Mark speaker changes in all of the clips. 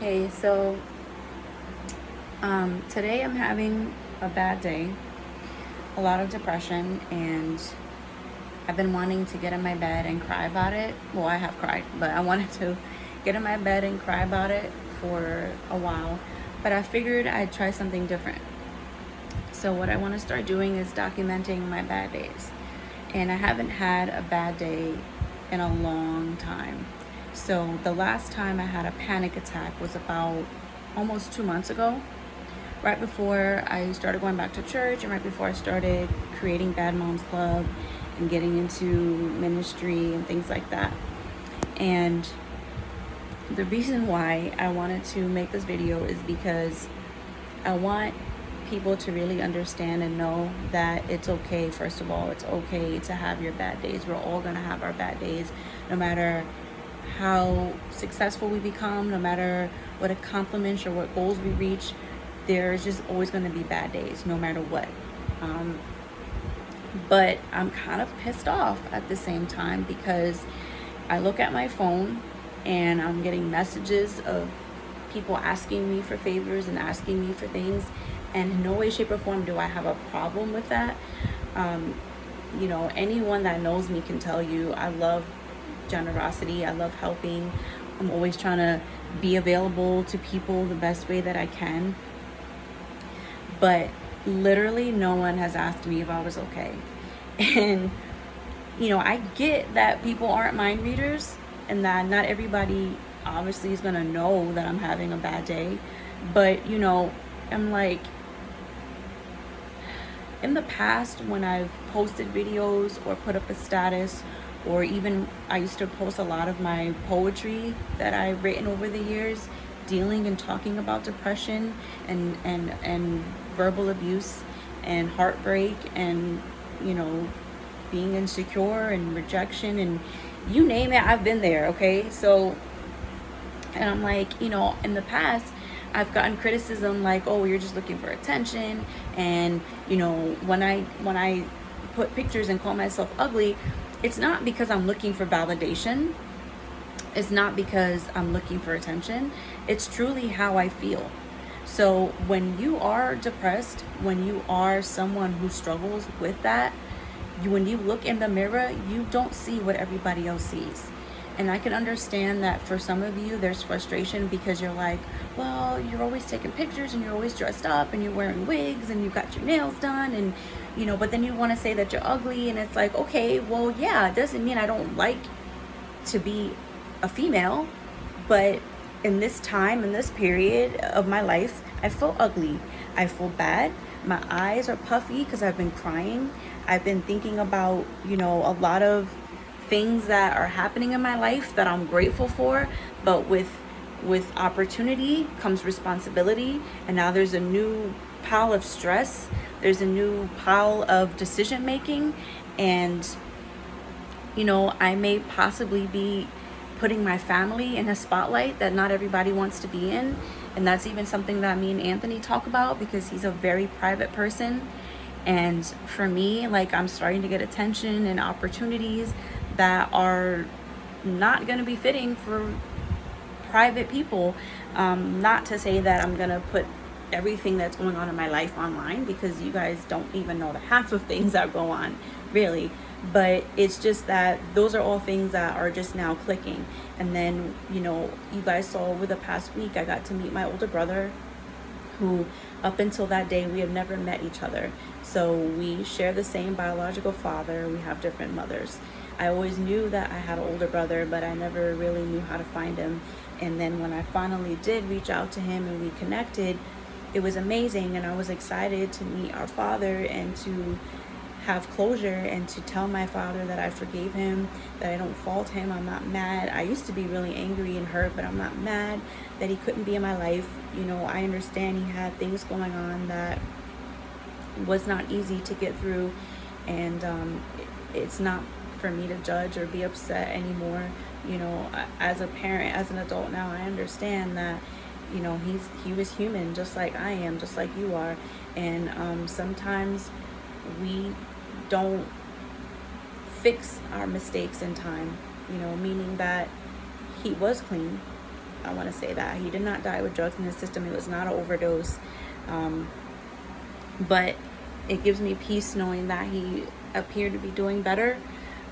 Speaker 1: Hey, so today I'm having a bad day, a lot of depression, and I've been wanting to get in my bed and cry about it. Well, I have cried, but I wanted to get in my bed and cry about it for a while. But I figured I'd try something different. So, what I want to start doing is documenting my bad days. And I haven't had a bad day in a long time. So, the last time I had a panic attack was about almost 2 months ago, right before I started going back to church and right before I started creating Bad Moms Club and getting into ministry and things like that. And the reason why I wanted to make this video is because I want people to really understand and know that it's okay. First of all, it's okay to have your bad days. We're all going to have our bad days, no matter how successful we become, no matter what accomplishments or what goals we reach. There's just always going to be bad days, no matter what. But I'm kind of pissed off at the same time because I look at my phone and I'm getting messages of people asking me for favors and asking me for things, and in no way, shape, or form do I have a problem with that. Anyone that knows me can tell you I love generosity, I love helping. I'm always trying to be available to people the best way that I can. But literally, no one has asked me if I was okay. And, I get that people aren't mind readers and that not everybody obviously is going to know that I'm having a bad day. But, I'm like, in the past, when I've posted videos or put up a status, or even I used to post a lot of my poetry that I've written over the years, dealing and talking about depression and verbal abuse and heartbreak and being insecure and rejection and you name it, I've been there. Okay, so, and I'm like, in the past I've gotten criticism like, oh, you're just looking for attention. And when I put pictures and call myself ugly, it's not because I'm looking for validation. It's not because I'm looking for attention. It's truly how I feel. So when you are depressed, when you are someone who struggles with that, when you look in the mirror, you don't see what everybody else sees. And I can understand that for some of you, there's frustration because you're like, well, you're always taking pictures and you're always dressed up and you're wearing wigs and you got your nails done and, but then you want to say that you're ugly. And it's like, okay, well, yeah, it doesn't mean I don't like to be a female. But in this time, in this period of my life, I feel ugly. I feel bad. My eyes are puffy because I've been crying. I've been thinking about, a lot of things that are happening in my life that I'm grateful for, but with opportunity comes responsibility, and now there's a new pile of stress. There's a new pile of decision making, and I may possibly be putting my family in a spotlight that not everybody wants to be in. And that's even something that me and Anthony talk about because he's a very private person. And for me, like, I'm starting to get attention and opportunities that are not going to be fitting for private people. Not to say that I'm going to put everything that's going on in my life online because you guys don't even know the half of things that go on, really. But it's just that those are all things that are just now clicking. And then, you guys saw over the past week, I got to meet my older brother, who up until that day we had never met each other. So we share the same biological father, we have different mothers. I always knew that I had an older brother, but I never really knew how to find him. And then when I finally did reach out to him and we connected, it was amazing. And I was excited to meet our father and to have closure and to tell my father that I forgave him, that I don't fault him, I'm not mad. I used to be really angry and hurt, but I'm not mad that he couldn't be in my life. I understand he had things going on that was not easy to get through, and it's not for me to judge or be upset anymore. As a parent, as an adult now, I understand that he was human just like I am, just like you are. And sometimes we don't fix our mistakes in time, meaning that he was clean I want to say that he did not die with drugs in his system. It was not an overdose. But it gives me peace knowing that he appeared to be doing better.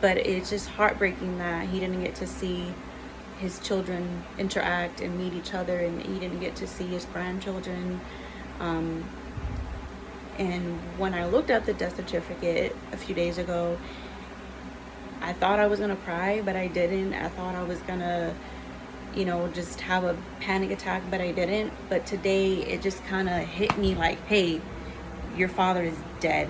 Speaker 1: But it's just heartbreaking that he didn't get to see his children interact and meet each other, and he didn't get to see his grandchildren. And when I looked at the death certificate a few days ago, I thought I was gonna cry, but I didn't. I thought I was gonna, just have a panic attack, but I didn't. But today it just kind of hit me like, hey, your father is dead,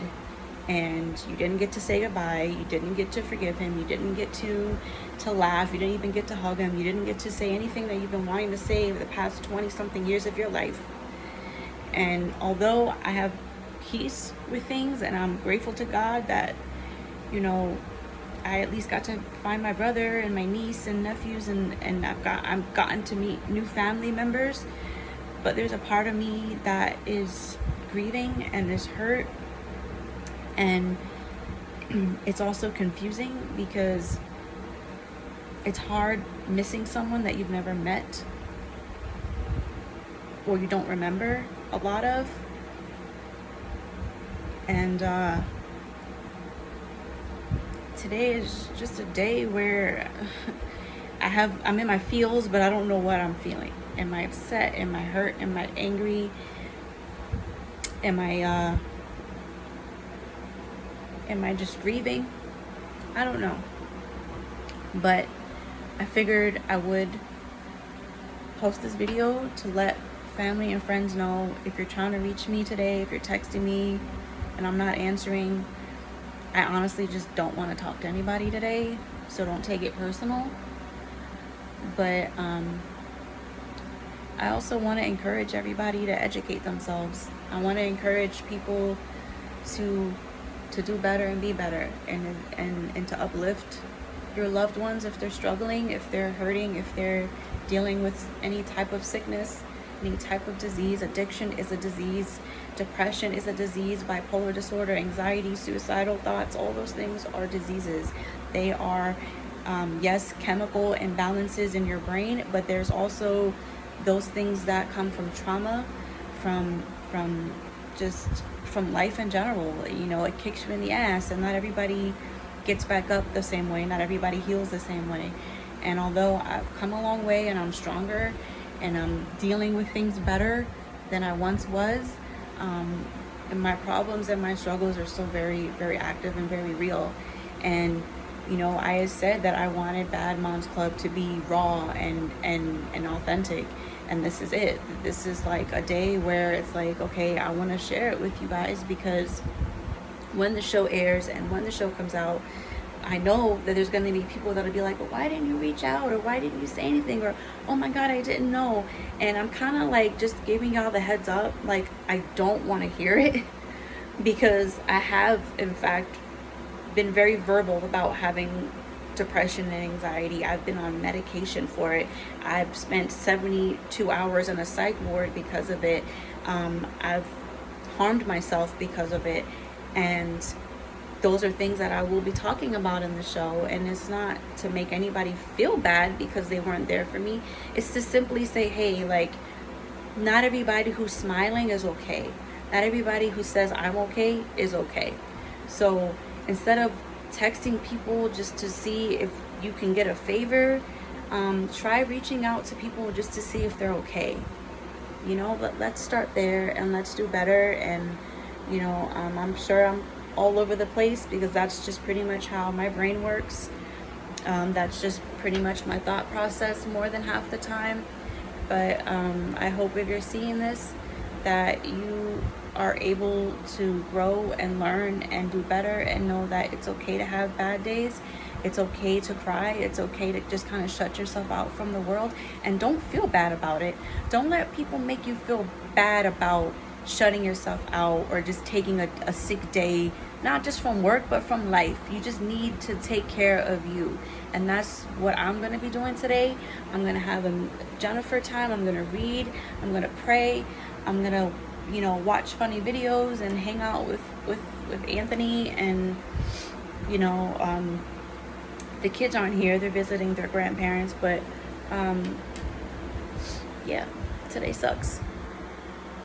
Speaker 1: and you didn't get to say goodbye. You didn't get to forgive him. You didn't get to laugh. You didn't even get to hug him. You didn't get to say anything that you've been wanting to say for the past 20 something years of your life. And although I have peace with things, and I'm grateful to God that, I at least got to find my brother and my niece and nephews, and I've gotten to meet new family members, but there's a part of me that is grieving and is hurt, and it's also confusing because it's hard missing someone that you've never met or you don't remember a lot of. And today is just a day where I'm in my feels, but I don't know what I'm feeling. Am I upset? Am I hurt? Am I angry? Am I just grieving? I don't know. But I figured I would post this video to let family and friends know, if you're trying to reach me today, if you're texting me and I'm not answering, I honestly just don't want to talk to anybody today, so don't take it personal. But I also want to encourage everybody to educate themselves. I want to encourage people to do better and be better, and to uplift your loved ones if they're struggling, if they're hurting, if they're dealing with any type of sickness, any type of disease. Addiction is a disease. Depression is a disease. Bipolar disorder, anxiety, suicidal thoughts, all those things are diseases. They are, yes, chemical imbalances in your brain, but there's also those things that come from trauma, from life in general. It kicks you in the ass, and not everybody gets back up the same way. Not everybody heals the same way. And although I've come a long way and I'm stronger and I'm dealing with things better than I once was, and my problems and my struggles are still very, very active and very real. And I had said that I wanted Bad Moms Club to be raw and authentic, and this is it. This is like a day where it's like, okay, I want to share it with you guys, because when the show airs and when the show comes out, I know that there's going to be people that'll be like, but why didn't you reach out, or why didn't you say anything, or oh my god, I didn't know. And I'm kind of like just giving y'all the heads up, like I don't want to hear it, because I have in fact been very verbal about having depression and anxiety. I've been on medication for it. I've spent 72 hours in a psych ward because of it. I've harmed myself because of it, and those are things that I will be talking about in the show. And it's not to make anybody feel bad because they weren't there for me. It's to simply say, hey, like, not everybody who's smiling is okay. Not everybody who says I'm okay is okay. So instead of texting people just to see if you can get a favor, try reaching out to people just to see if they're okay. Let's start there, and let's do better. And I'm sure I'm all over the place because that's just pretty much how my brain works. That's just pretty much my thought process more than half the time. But I hope if you're seeing this, that you are able to grow and learn and do better, and know that it's okay to have bad days. It's okay to cry. It's okay to just kind of shut yourself out from the world, and don't feel bad about it. Don't let people make you feel bad about shutting yourself out or just taking a sick day, not just from work but from life. You just need to take care of you, and that's what I'm going to be doing today. I'm going to have a Jennifer time. I'm going to read. I'm going to pray. I'm going to watch funny videos and hang out with Anthony. And the kids aren't here, they're visiting their grandparents, but yeah, today sucks.